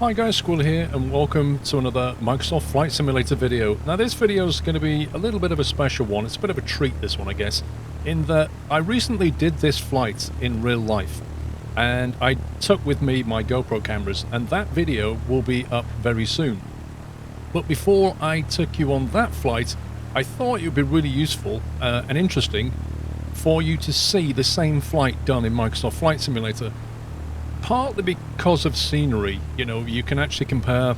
Hi guys, Squirrel here and welcome to another Microsoft Flight Simulator video. Now this video is going to be a little bit of a special one. It's a bit of a treat, this one, I guess, in that I recently did this flight in real life and I took with me my GoPro cameras, and that video will be up very soon. But before I took you on that flight, I thought it would be really useful and interesting for you to see the same flight done in Microsoft Flight Simulator. Partly because of scenery, you know, you can actually compare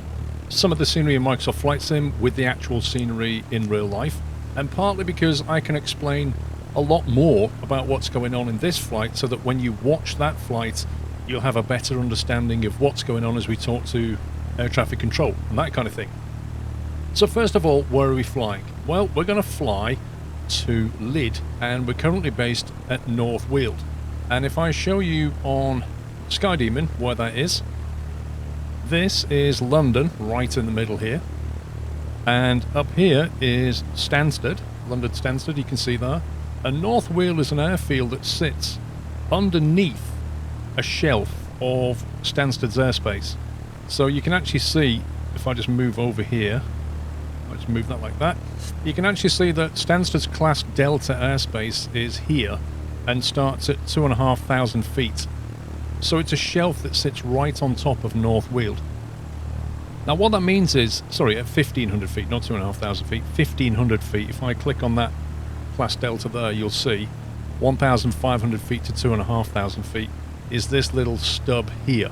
some of the scenery in Microsoft Flight Sim with the actual scenery in real life, and partly because I can explain a lot more about what's going on in this flight, so that when you watch that flight you'll have a better understanding of what's going on as we talk to air traffic control and that kind of thing. So first of all, where are we flying? Well, we're going to fly to Lydd, and we're currently based at North Weald. And if I show you on Sky Demon where that is, this is London right in the middle here, and up here is Stansted, London Stansted, you can see there. And North Weald is an airfield that sits underneath a shelf of Stansted's airspace. So you can actually see, if I just move over here, I'll just move that like that, you can actually see that Stansted's Class Delta airspace is here and starts at 2,500 feet. So it's a shelf that sits right on top of North Weald. Now what that means is, sorry, at 1,500 feet, not 2,500 feet, 1,500 feet. If I click on that Class Delta there, you'll see 1,500 feet to 2,500 feet is this little stub here.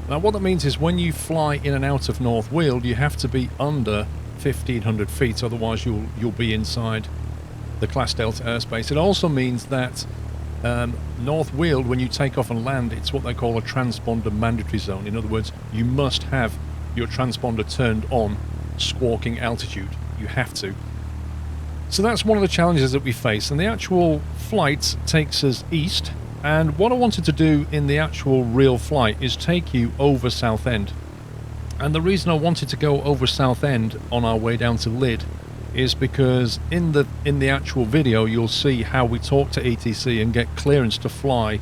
Now what that means is when you fly in and out of North Weald, you have to be under 1,500 feet, otherwise you'll be inside the Class Delta airspace. It also means that North Weald, when you take off and land, it's what they call a transponder mandatory zone. In other words, you must have your transponder turned on squawking altitude. You have to. So that's one of the challenges that we face, and the actual flight takes us east, and what I wanted to do in the actual real flight is take you over Southend. And the reason I wanted to go over Southend on our way down to Lydd is because in the actual video you'll see how we talk to ETC and get clearance to fly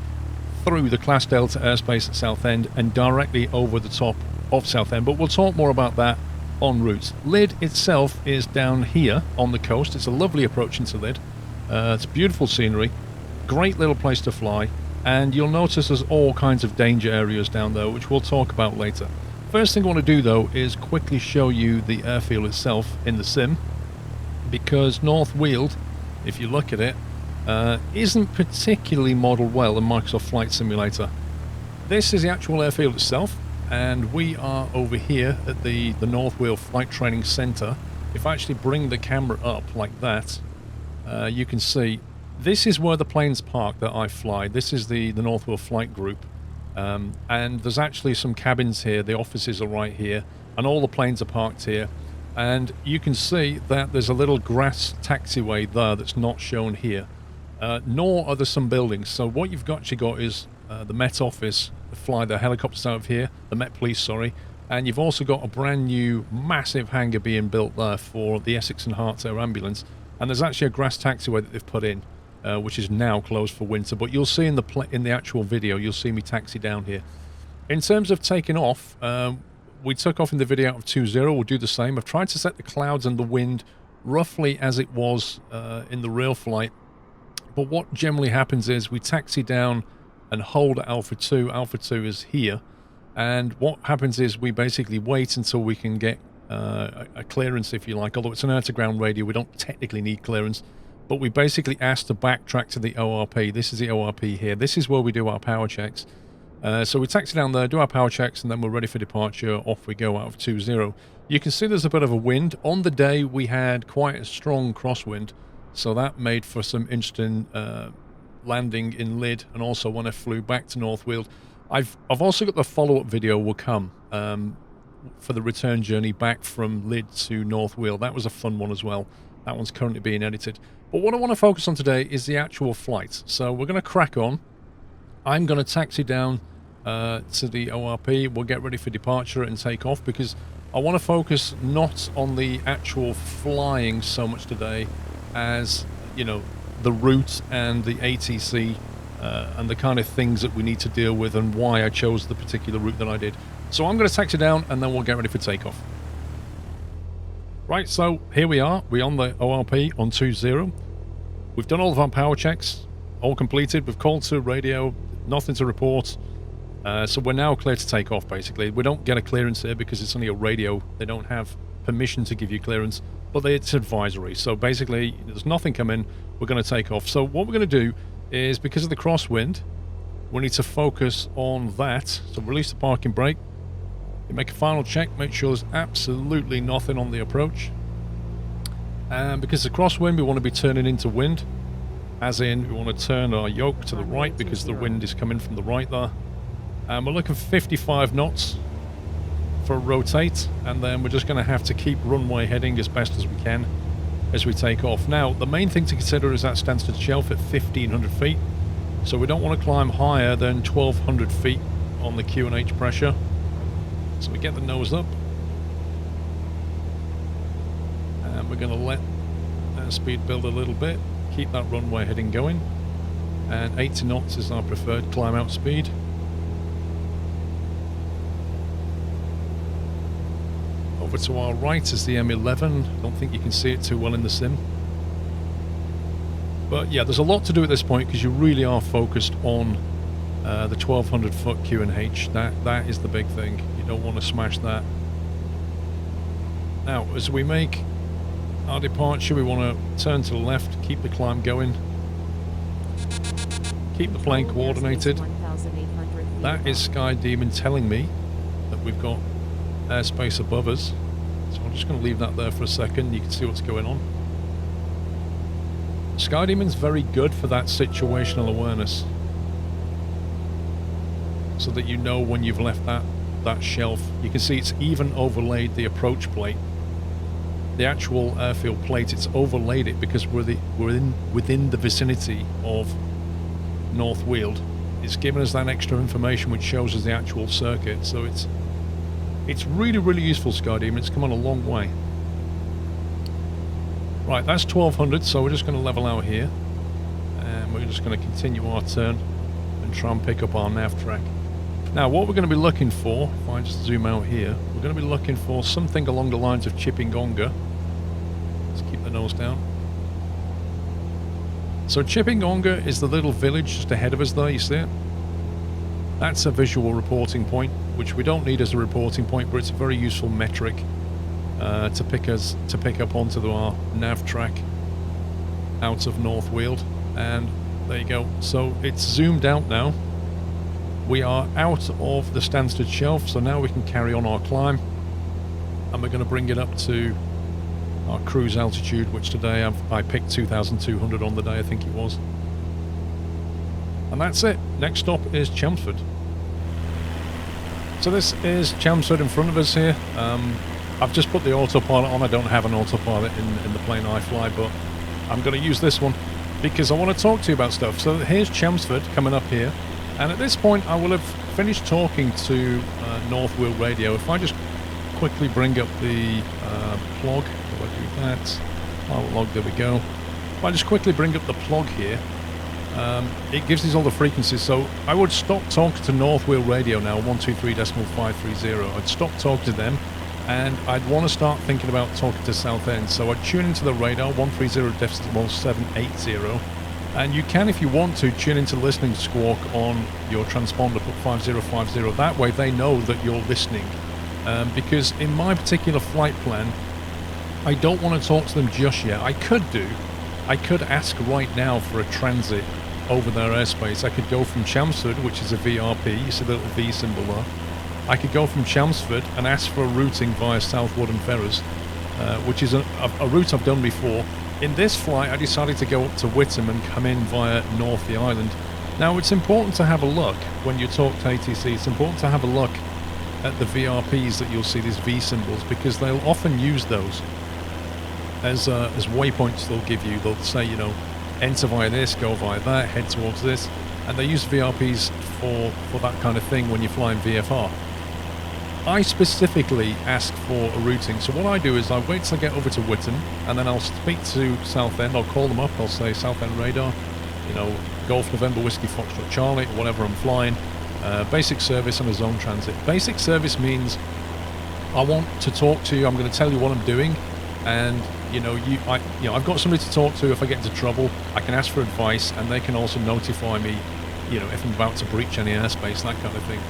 through the Class Delta airspace at Southend and directly over the top of Southend, but we'll talk more about that en route. Lydd itself is down here on the coast. It's a lovely approach into Lydd. It's beautiful scenery, great little place to fly, and you'll notice there's all kinds of danger areas down there, which we'll talk about later. First thing I want to do though is quickly show you the airfield itself in the sim, because North Weald, if you look at it, isn't particularly modelled well in Microsoft Flight Simulator. This is the actual airfield itself, and we are over here at the North Weald Flight Training Centre. If I actually bring the camera up like that, you can see this is where the planes park that I fly. This is the North Weald Flight Group, and there's actually some cabins here. The offices are right here, and all the planes are parked here. And you can see that there's a little grass taxiway there that's not shown here, nor are there some buildings. So what you've actually got is the Met Office, fly the helicopters out of here, the Met Police, sorry, and you've also got a brand new massive hangar being built there for the Essex and Herts Air Ambulance, and there's actually a grass taxiway that they've put in, which is now closed for winter, but you'll see in the actual video, you'll see me taxi down here. In terms of taking off, we took off in the video out of 2.0. We'll do the same. I've tried to set the clouds and the wind roughly as it was in the real flight. But what generally happens is we taxi down and hold at Alpha 2. Alpha 2 is here. And what happens is we basically wait until we can get a clearance, if you like. Although it's an air-to-ground radio, we don't technically need clearance. But we basically ask to backtrack to the ORP. This is the ORP here. This is where we do our power checks. So we taxi down there, do our power checks, and then we're ready for departure. Off we go out of 2.0. You can see there's a bit of a wind. On the day, we had quite a strong crosswind, so that made for some interesting landing in Lydd, and also when I flew back to North Weald. I've also got the follow-up video will come for the return journey back from Lydd to North Weald. That was a fun one as well. That one's currently being edited. But what I want to focus on today is the actual flight. So we're going to crack on. I'm going to taxi down to the ORP. We'll get ready for departure and take off, because I want to focus not on the actual flying so much today as, you know, the route and the ATC and the kind of things that we need to deal with and why I chose the particular route that I did. So I'm going to taxi down and then we'll get ready for takeoff. Right, so here we are. We're on the ORP on 2-0. We've done all of our power checks, all completed. We've called to radio, nothing to report. So we're now clear to take off, basically. We don't get a clearance here because it's only a radio. They don't have permission to give you clearance, but it's advisory. So basically, there's nothing coming. We're going to take off. So what we're going to do is, because of the crosswind, we need to focus on that. So release the parking brake. You make a final check, make sure there's absolutely nothing on the approach. And because of the crosswind, we want to be turning into wind. As in, we want to turn our yoke to the right because the wind is coming from the right there. And we're looking for 55 knots for a rotate, and then we're just going to have to keep runway heading as best as we can as we take off. Now, the main thing to consider is that Stansted shelf at 1,500 feet, so we don't want to climb higher than 1,200 feet on the Q&H pressure. So we get the nose up, and we're going to let that speed build a little bit, keep that runway heading going, and 80 knots is our preferred climb out speed. Over to our right is the M11. I don't think you can see it too well in the sim. But yeah, there's a lot to do at this point because you really are focused on the 1,200 foot Q&H. That is the big thing. You don't want to smash that. Now, as we make our departure, we want to turn to the left, keep the climb going, keep the plane coordinated. That is Sky Demon telling me that we've got airspace above us, so I'm just going to leave that there for a second. You can see what's going on. Sky Demon's very good for that situational awareness, so that you know when you've left that shelf. You can see it's even overlaid the approach plate, the actual airfield plate. It's overlaid it because we're within the vicinity of North Weald. It's given us that extra information which shows us the actual circuit, so it's really, really useful, Sky Demon. It's come on a long way. Right, that's 1,200, so we're just going to level out here. And we're just going to continue our turn and try and pick up our nav track. Now, what we're going to be looking for, if I just zoom out here, we're going to be looking for something along the lines of Chippingonga. Let's keep the nose down. So Chippingonga is the little village just ahead of us there, you see it? That's a visual reporting point, which we don't need as a reporting point, but it's a very useful metric to pick up onto our nav track out of North Weald. And there you go. So it's zoomed out now. We are out of the Stansted shelf, so now we can carry on our climb, and we're going to bring it up to our cruise altitude, which today I picked 2,200 on the day, I think it was. And that's it. Next stop is Chelmsford. So this is Chelmsford in front of us here. I've just put the autopilot on. I don't have an autopilot in the plane I fly, but I'm going to use this one because I want to talk to you about stuff. So here's Chelmsford coming up here, and at this point I will have finished talking to North Weald radio. If I just quickly bring up the plug, how do I do that? Pilot log, there we go. If I just quickly bring up the plug here, it gives us all the frequencies. So I would stop talking to North Weald radio now, 123.530. I'd stop talking to them, and I'd want to start thinking about talking to Southend. So I'd tune into the radar 130.780, and you can, if you want to, tune into the listening squawk on your transponder, put 5050. That way they know that you're listening, because in my particular flight plan, I don't want to talk to them just yet. I could ask right now for a transit over their airspace. I could go from Chelmsford, which is a VRP, you see the little V symbol there. I could go from Chelmsford and ask for a routing via Southwood and Ferrers, which is a route I've done before. In this flight, I decided to go up to Whittam and come in via Northey Island. Now, it's important to have a look when you talk to ATC. It's important to have a look at the VRPs that you'll see, these V symbols, because they'll often use those as waypoints. They'll give you, they'll say, you know, enter via this, go via that, head towards this, and they use VRPs for that kind of thing when you're flying VFR. I specifically ask for a routing, so what I do is I wait till I get over to Whittam, and then I'll speak to Southend. I'll call them up, I'll say Southend radar, you know, Golf November Whiskey Foxtrot Charlie, or whatever I'm flying. Basic service and a zone transit. Basic service means I want to talk to you. I'm going to tell you what I'm doing, and I've got somebody to talk to if I get into trouble. I can ask for advice, and they can also notify me, if I'm about to breach any airspace, that kind of thing.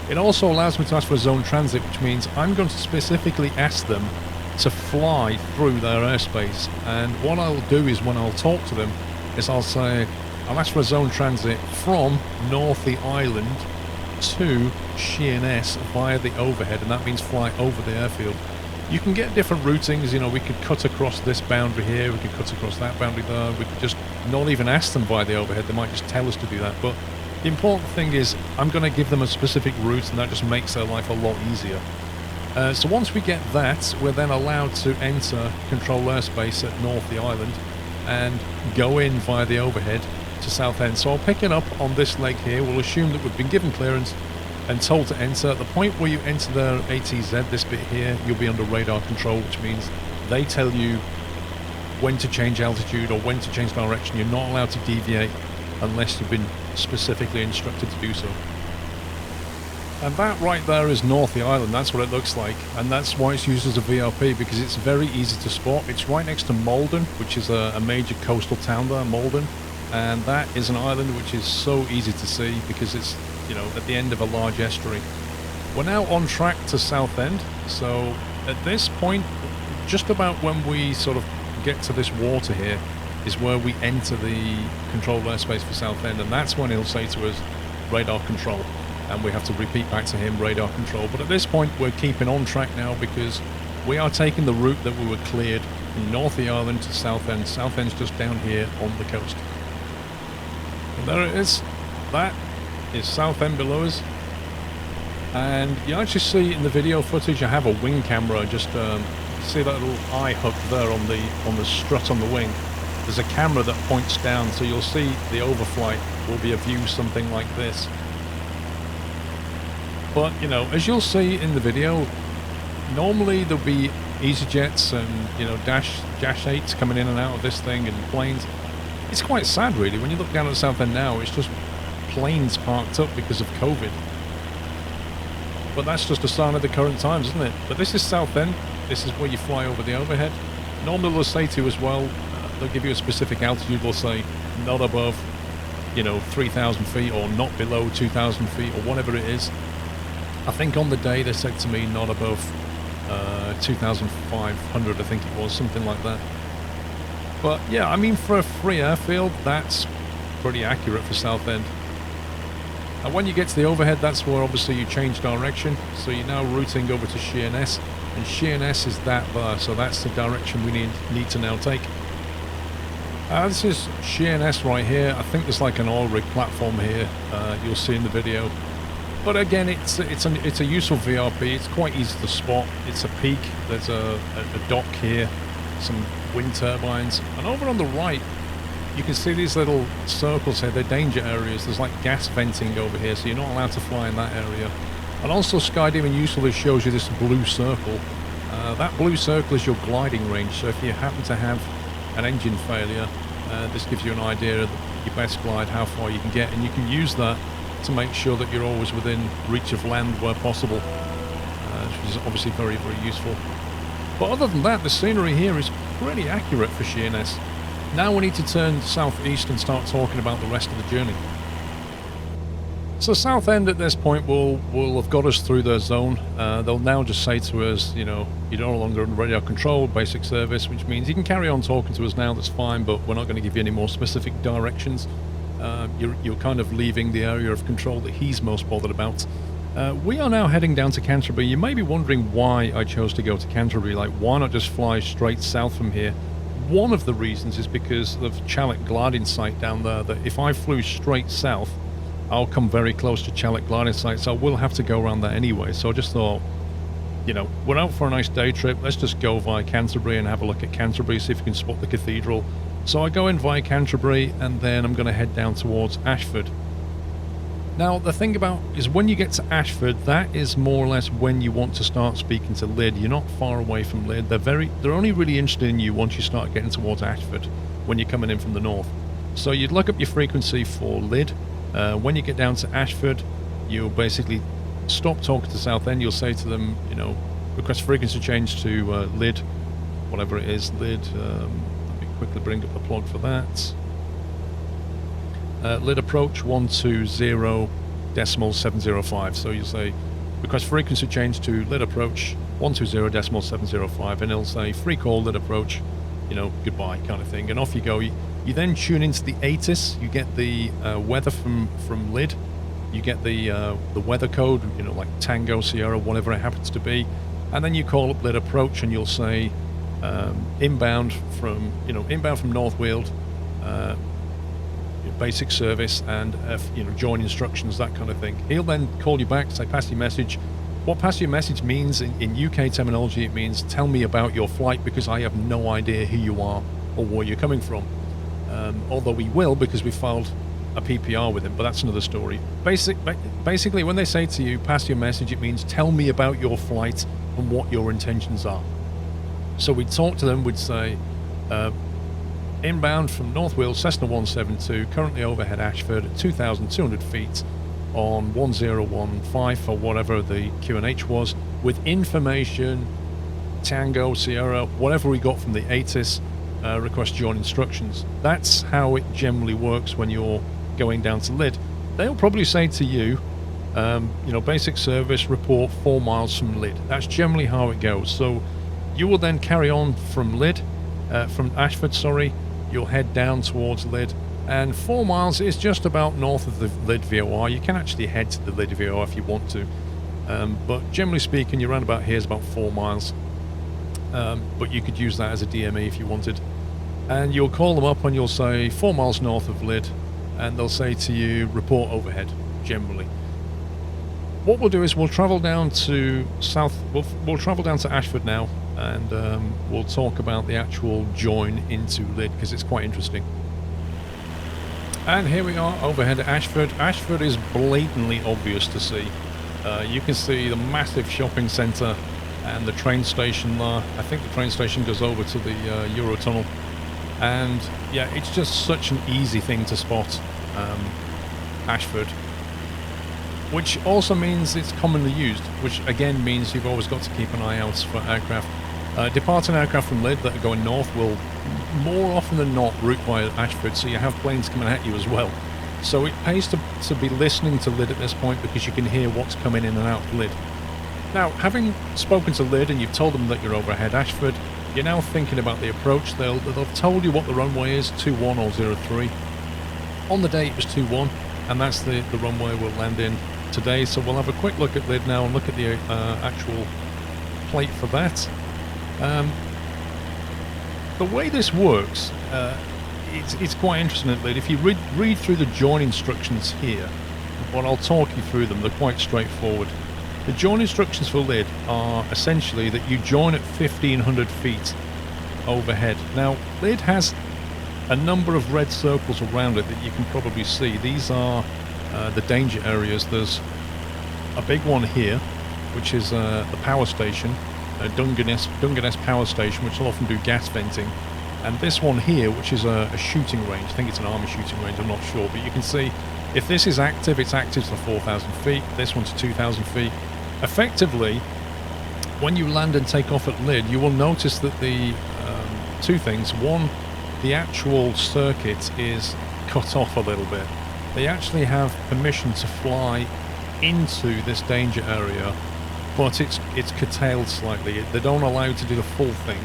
It also allows me to ask for a zone transit, which means I'm going to specifically ask them to fly through their airspace. And what I'll do is, when I'll talk to them, is I'll say I'll ask for a zone transit from North Island to Sheerness via the overhead, and that means fly over the airfield. You can get different routings. We could cut across this boundary here, we could cut across that boundary there, we could just not even ask them via the overhead, they might just tell us to do that. But the important thing is I'm going to give them a specific route, and that just makes their life a lot easier. So once we get that, we're then allowed to enter control airspace at North Island and go in via the overhead to Southend. So I'll pick it up on this leg here. We'll assume that we've been given clearance and told to enter. At the point where you enter the ATZ, this bit here, you'll be under radar control, which means they tell you when to change altitude or when to change direction. You're not allowed to deviate unless you've been specifically instructed to do so. And that right there is North Island. That's what it looks like, and that's why it's used as a VRP, because it's very easy to spot. It's right next to Malden, which is a major coastal town there, Malden. And that is an island which is so easy to see because it's, at the end of a large estuary. We're now on track to Southend, so at this point, just about when we sort of get to this water here, is where we enter the controlled airspace for Southend, and that's when he'll say to us, radar control, and we have to repeat back to him, radar control. But at this point, we're keeping on track now because we are taking the route that we were cleared from North Island to Southend. Southend's just down here on the coast. And there it is. That is Southend below us. And you actually see in the video footage, I have a wing camera. Just see that little eye hook there on the strut on the wing. There's a camera that points down, so you'll see the overflight will be a view something like this. But as you'll see in the video, normally there'll be EasyJets and Dash 8s coming in and out of this thing, and planes. It's quite sad, really. When you look down at Southend now, it's just planes parked up because of COVID. But that's just a sign of the current times, isn't it? But this is Southend. This is where you fly over the overhead. Normally they'll say to you as well, they'll give you a specific altitude. They'll say not above, 3,000 feet or not below 2,000 feet or whatever it is. I think on the day they said to me not above 2,500, I think it was, something like that. But yeah, I mean, for a free airfield, that's pretty accurate for Southend. And when you get to the overhead, that's where obviously you change direction. So you're now routing over to Sheerness, and Sheerness is that there. So that's the direction we need to now take. This is Sheerness right here. I think there's like an oil rig platform here. You'll see in the video. But again, it's a useful VRP. It's quite easy to spot. It's a peak. There's a dock here, some wind turbines, and over on the right you can see these little circles here. They're danger areas. There's like gas venting over here, so you're not allowed to fly in that area. And also Skydiving usefully shows you this blue circle. That blue circle is your gliding range, so if you happen to have an engine failure, this gives you an idea of your best glide, how far you can get, and you can use that to make sure that you're always within reach of land where possible, which is obviously very, very useful. But other than that, the scenery here is pretty accurate for Sheerness. Now we need to turn southeast and start talking about the rest of the journey. So Southend at this point will have got us through their zone. They'll now just say to us, you're no longer under radar control, basic service, which means you can carry on talking to us now, that's fine, but we're not going to give you any more specific directions. You're kind of leaving the area of control that he's most bothered about. We are now heading down to Canterbury. You may be wondering why I chose to go to Canterbury. Like, why not just fly straight south from here? One of the reasons is because of Challeck gliding site down there, that if I flew straight south, I'll come very close to Challeck gliding site, so I will have to go around that anyway. So I just thought, we're out for a nice day trip. Let's just go via Canterbury and have a look at Canterbury, see if we can spot the cathedral. So I go in via Canterbury, and then I'm going to head down towards Ashford. Now, the thing about is when you get to Ashford, that is more or less when you want to start speaking to Lydd. You're not far away from Lydd. They're only really interested in you once you start getting towards Ashford, when you're coming in from the north. So you'd look up your frequency for Lydd. When you get down to Ashford, you'll basically stop talking to Southend. You'll say to them, you know, request frequency change to Lydd, whatever it is, Lydd. Let me quickly bring up the plug for that. Lydd approach 120.705. So you'll say request frequency change to Lydd approach 120.705, and it'll say free call Lydd approach, you know, goodbye kind of thing, and off you go. You then tune into the ATIS. You get the weather from Lydd. You get the weather code, you know, like Tango, Sierra, whatever it happens to be, and then you call up Lydd approach, and you'll say inbound from North Weald, basic service, and you know, join instructions, that kind of thing. He'll then call you back, say pass your message. What pass your message means in UK terminology, it means tell me about your flight, because I have no idea who you are or where you're coming from. Although we will, because we filed a PPR with him, but that's another story. Basically, when they say to you, pass your message, it means tell me about your flight and what your intentions are. So we'd talk to them, we'd say, inbound from North Weald, Cessna 172, currently overhead Ashford at 2,200 feet on 1015 for whatever the QNH was, with information, Tango, Sierra, whatever we got from the ATIS, request join instructions. That's how it generally works when you're going down to Lydd. They'll probably say to you, you know, basic service report 4 miles from Lydd. That's generally how it goes. So you will then carry on from Lydd, from Ashford, sorry. You'll head down towards Lydd, and 4 miles is just about north of the Lydd VOR. You can actually head to the Lydd VOR if you want to, but generally speaking, your roundabout here is about 4 miles. But you could use that as a DME if you wanted. And you'll call them up and you'll say 4 miles north of Lydd, and they'll say to you, report overhead, generally. What we'll do is we'll travel down to we'll travel down to Ashford now, and we'll talk about the actual join into Lydd, because it's quite interesting. And here we are overhead at Ashford. Ashford is blatantly obvious to see. You can see the massive shopping centre and the train station there. I think the train station goes over to the Eurotunnel. And yeah, it's just such an easy thing to spot, Ashford. Which also means it's commonly used, which again means you've always got to keep an eye out for aircraft. Departing aircraft from Lydd that are going north will more often than not route via Ashford, so you have planes coming at you as well. So it pays to be listening to Lydd at this point, because you can hear what's coming in and out of Lydd. Now, having spoken to Lydd and you've told them that you're overhead Ashford, you're now thinking about the approach. They'll told you what the runway is, 21 or 03. On the day it was 21, and that's the runway we'll land in today. So we'll have a quick look at Lydd now and look at the actual plate for that. The way this works, it's quite interesting at Lydd. If you read through the join instructions here, well, I'll talk you through them. They're quite straightforward. The join instructions for Lydd are essentially that you join at 1,500 feet overhead. Now, Lydd has a number of red circles around it that you can probably see. These are the danger areas. There's a big one here, which is the power station, Dungeness Power Station, which will often do gas venting. And this one here, which is a shooting range. I think it's an army shooting range, I'm not sure. But you can see, if this is active, it's active to 4,000 feet. This one's 2,000 feet. Effectively, when you land and take off at Lydd, you will notice that the two things. One, the actual circuit is cut off a little bit. They actually have permission to fly into this danger area, but it's curtailed slightly. They don't allow you to do the full thing,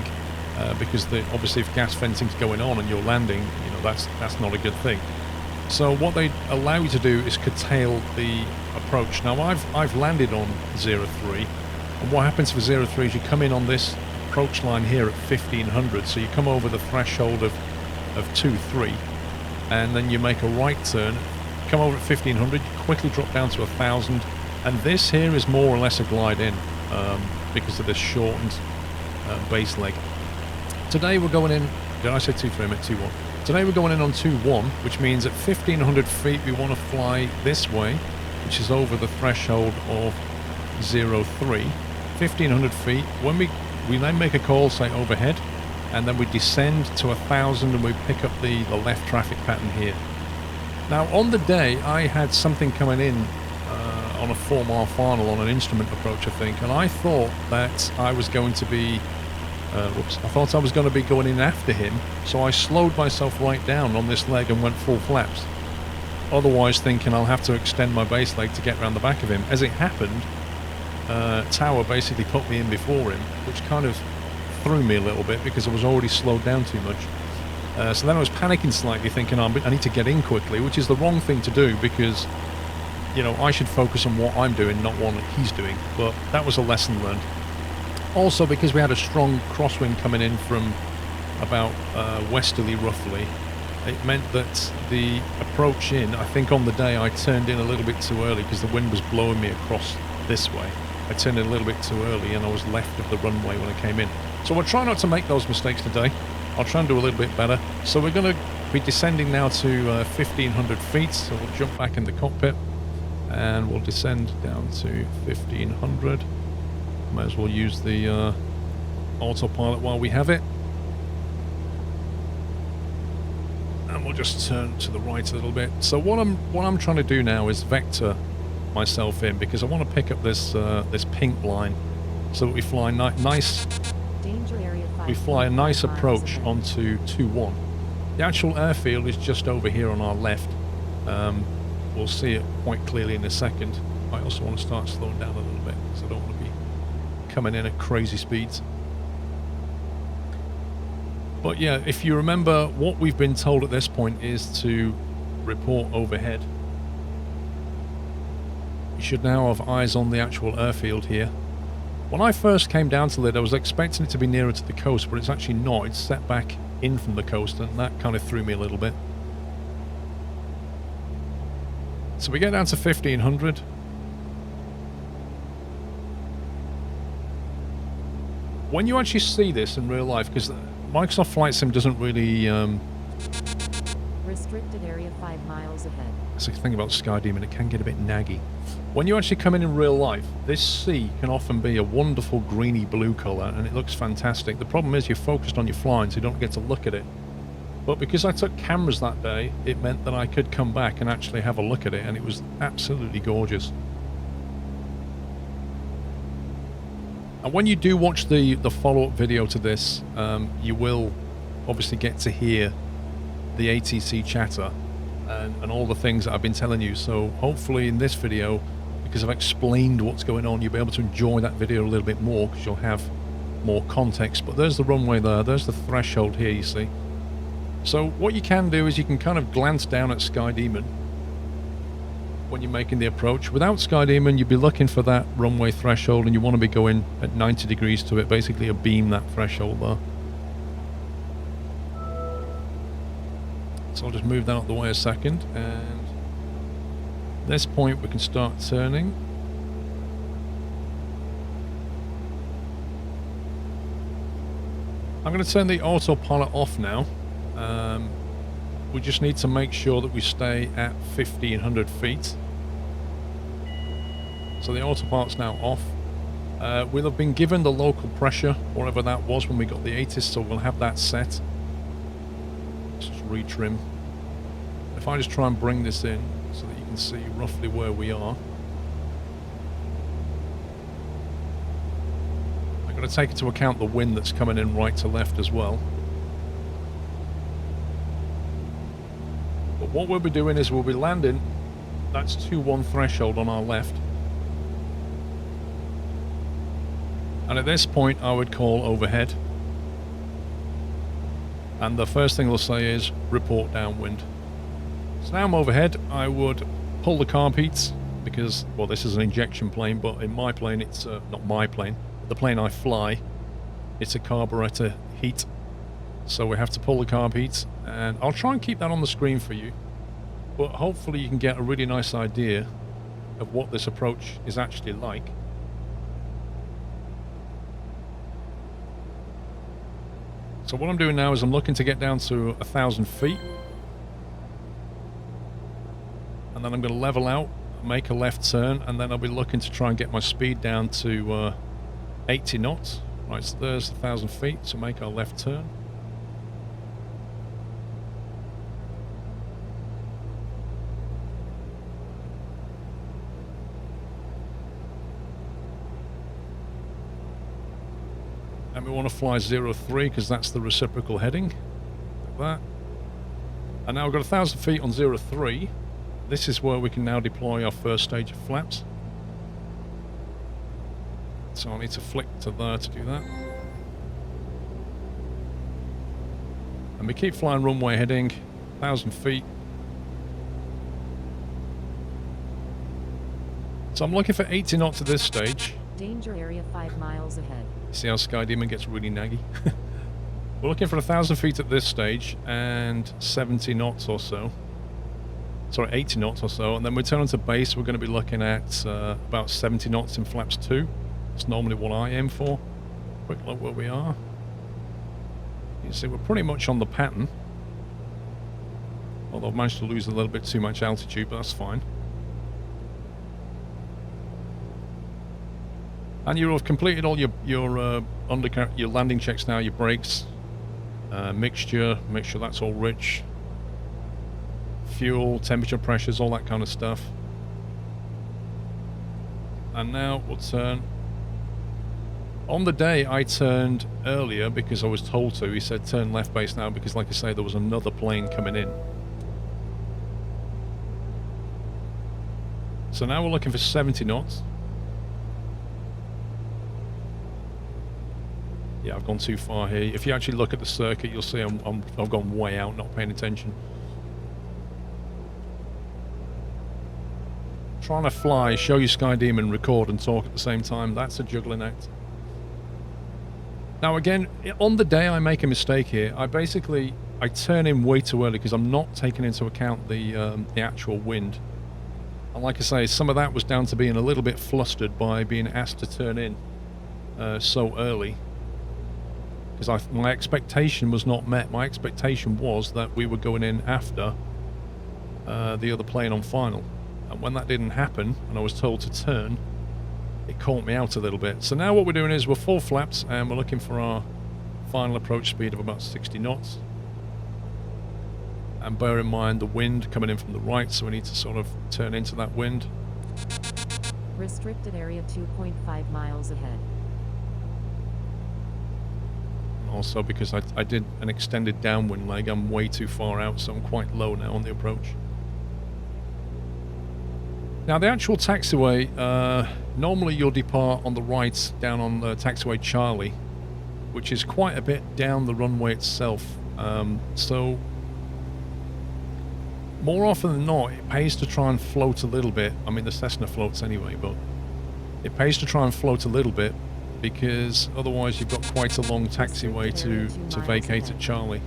because obviously if gas venting's going on and you're landing, you know, that's not a good thing. So what they allow you to do is curtail the approach. Now I've landed on 03, and what happens for 03 is you come in on this approach line here at 1,500, so you come over the threshold of 2-3, and then you make a right turn, come over at 1,500, you quickly drop down to 1,000, and this here is more or less a glide in, because of this shortened base leg. Today we're going in, did I say 2-3? I meant 2-1. Today we're going in on 2-1, which means at 1,500 feet we want to fly this way, which is over the threshold of 03. 1,500 feet. When we then make a call, say overhead, and then we descend to 1,000 and we pick up the left traffic pattern here. Now on the day I had something coming in on a 4-mile final on an instrument approach, I think, and I thought that I was going to be going in after him, so I slowed myself right down on this leg and went full flaps, otherwise thinking I'll have to extend my base leg to get around the back of him. As it happened, Tower basically put me in before him, which kind of threw me a little bit because I was already slowed down too much. So then I was panicking slightly, thinking I need to get in quickly, which is the wrong thing to do because, you know, I should focus on what I'm doing, not what he's doing. But that was a lesson learned. Also, because we had a strong crosswind coming in from about westerly roughly, it meant that the approach in, I think on the day I turned in a little bit too early because the wind was blowing me across this way. I turned in a little bit too early and I was left of the runway when I came in. So we'll try not to make those mistakes today. I'll try and do a little bit better. So we're going to be descending now to 1,500 feet. So we'll jump back in the cockpit and we'll descend down to 1,500. Might as well use the autopilot while we have it. And we'll just turn to the right a little bit. So what I'm trying to do now is vector myself in because I want to pick up this pink line so that we fly nice. We fly a nice approach onto 2-1. The actual airfield is just over here on our left. We'll see it quite clearly in a second. I also want to start slowing down a little bit because I don't want to be coming in at crazy speeds. But yeah, if you remember, what we've been told at this point is to report overhead. You should now have eyes on the actual airfield here. When I first came down to Lydd, I was expecting it to be nearer to the coast, but it's actually not. It's set back in from the coast, and that kind of threw me a little bit. So we get down to 1,500. When you actually see this in real life, because Microsoft Flight Sim doesn't really... Restricted area 5 miles ahead. That's the thing about Sky Demon, it can get a bit naggy. When you actually come in real life, this sea can often be a wonderful greeny blue colour and it looks fantastic. The problem is you're focused on your flying, so you don't get to look at it. But because I took cameras that day, it meant that I could come back and actually have a look at it, and it was absolutely gorgeous. And when you do watch the follow-up video to this, you will obviously get to hear the ATC chatter and all the things that I've been telling you. So hopefully in this video, because I've explained what's going on, you'll be able to enjoy that video a little bit more because you'll have more context. But there's the runway there, there's the threshold here, you see. So what you can do is you can kind of glance down at Sky Demon when you're making the approach. Without Sky Demon, you'd be looking for that runway threshold and you want to be going at 90 degrees to it, basically a beam that threshold there. So I'll just move that out of the way a second, and at this point we can start turning. I'm going to turn the autopilot off now. We just need to make sure that we stay at 1,500 feet. So the autopilot's now off. We'll have been given the local pressure, whatever that was when we got the ATIS, so we'll have that set. Let's just retrim. If I just try and bring this in so that you can see roughly where we are. I've got to take into account the wind that's coming in right to left as well. But what we'll be doing is we'll be landing, that's 2-1 threshold on our left. And at this point I would call overhead. And the first thing they'll say is report downwind. So now I'm overhead, I would pull the carb heats because, well, this is an injection plane, but in my plane it's not my plane, the plane I fly, it's a carburetor heat. So we have to pull the carb heats, and I'll try and keep that on the screen for you, but hopefully you can get a really nice idea of what this approach is actually like. So what I'm doing now is I'm looking to get down to 1,000 feet, and then I'm going to level out, make a left turn, and then I'll be looking to try and get my speed down to 80 knots. Right, so there's 1,000 feet, so make our left turn. And we want to fly 03 because that's the reciprocal heading. Like that. And now we've got 1,000 feet on 03. This is where we can now deploy our first stage of flaps. So I need to flick to there to do that. And we keep flying runway heading, 1,000 feet. So I'm looking for 80 knots at this stage. Danger area 5 miles ahead. See how Sky Demon gets really naggy? We're looking for 1,000 feet at this stage and 70 knots or so. Sorry, 80 knots or so. And then we turn onto base, we're going to be looking at about 70 knots in flaps 2. That's normally what I aim for. Quick look where we are. You can see we're pretty much on the pattern. Although I've managed to lose a little bit too much altitude, but that's fine. And you have completed all your landing checks now, your brakes, mixture, make sure that's all rich. Fuel, temperature, pressures, all that kind of stuff. And now we'll turn. On the day I turned earlier because I was told to. He said turn left base now because, like I say, there was another plane coming in. So now we're looking for 70 knots. Yeah, I've gone too far here. If you actually look at the circuit, you'll see I've gone way out, not paying attention. Trying to fly, show you Sky Demon, record and talk at the same time. That's a juggling act. Now again, on the day I make a mistake here, I turn in way too early because I'm not taking into account the actual wind. And like I say, some of that was down to being a little bit flustered by being asked to turn in so early. Because my expectation was not met. My expectation was that we were going in after the other plane on final. And when that didn't happen, and I was told to turn, it caught me out a little bit. So now what we're doing is we're full flaps, and we're looking for our final approach speed of about 60 knots. And bear in mind the wind coming in from the right, so we need to sort of turn into that wind. Restricted area 2.5 miles ahead. Also because I did an extended downwind leg, I'm way too far out, so I'm quite low now on the approach. Now the actual taxiway, normally you'll depart on the right down on the taxiway Charlie, which is quite a bit down the runway itself. So more often than not, it pays to try and float a little bit. I mean, the Cessna floats anyway, but it pays to try and float a little bit, because otherwise you've got quite a long taxiway to vacate at Charlie.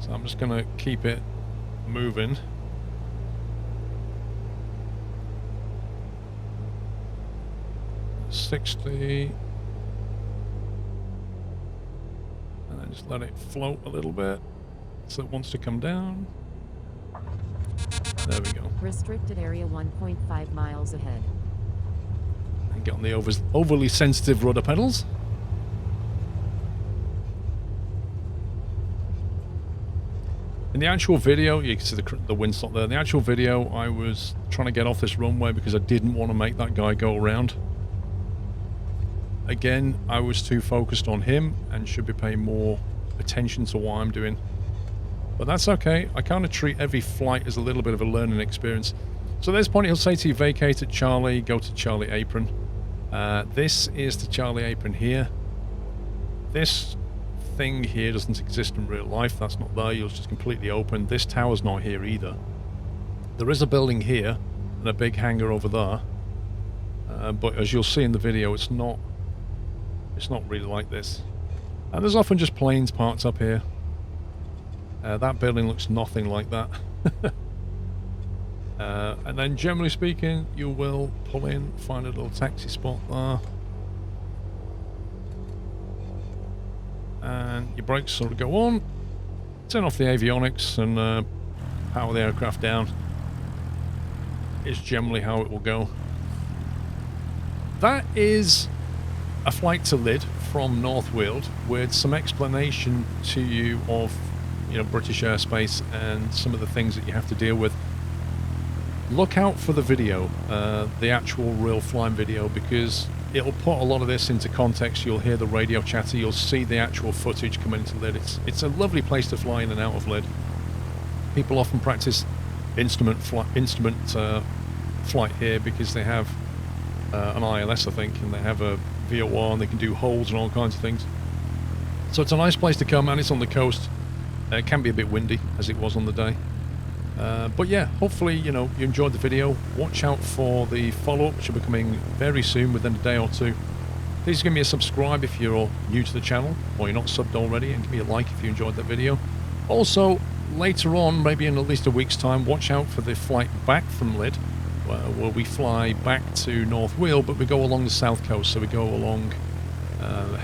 So I'm just going to keep it moving. $60. And then just let it float a little bit so it wants to come down. There we go. Restricted area 1.5 miles ahead. And get on the overly sensitive rudder pedals. In the actual video, you can see the windsock there. In the actual video, I was trying to get off this runway because I didn't want to make that guy go around. Again, I was too focused on him and should be paying more attention to what I'm doing. But that's okay. I kind of treat every flight as a little bit of a learning experience. So at this point, he'll say to you, vacate at Charlie, go to Charlie apron. This is the Charlie apron here. This thing here doesn't exist in real life. That's not there. You're just completely open. This tower's not here either. There is a building here and a big hangar over there. But as you'll see in the video, it's not really like this. And there's often just planes parked up here. That building looks nothing like that. And then generally speaking, you will pull in, find a little taxi spot there. And your brakes sort of go on. Turn off the avionics and power the aircraft down. Is generally how it will go. That is a flight to Lydd from North Weald with some explanation to you of, British airspace and some of the things that you have to deal with. Look out for the video, the actual real flying video, because it'll put a lot of this into context. You'll hear the radio chatter, you'll see the actual footage coming into Lydd. It's a lovely place to fly in and out of Lydd. People often practice instrument flight here because they have an ILS, I think, and they have a VOR and they can do holes and all kinds of things. So it's a nice place to come, and it's on the coast. It can be a bit windy, as it was on the day. But yeah, hopefully, you enjoyed the video. Watch out for the follow-up, which will be coming very soon, within a day or two. Please give me a subscribe if you're new to the channel, or you're not subbed already, and give me a like if you enjoyed that video. Also, later on, maybe in at least a week's time, watch out for the flight back from Lydd, where we fly back to North Weald, but we go along the south coast, so we go along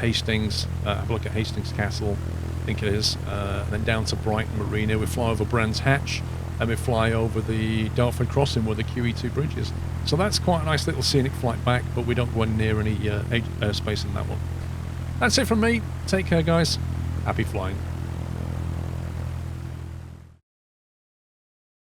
Hastings, have a look at Hastings Castle, I think it is, and then down to Brighton Marina. We fly over Brands Hatch, and we fly over the Dartford Crossing where the QE2 bridge is. So that's quite a nice little scenic flight back, but we don't go near any airspace in that one. That's it from me. Take care, guys. Happy flying.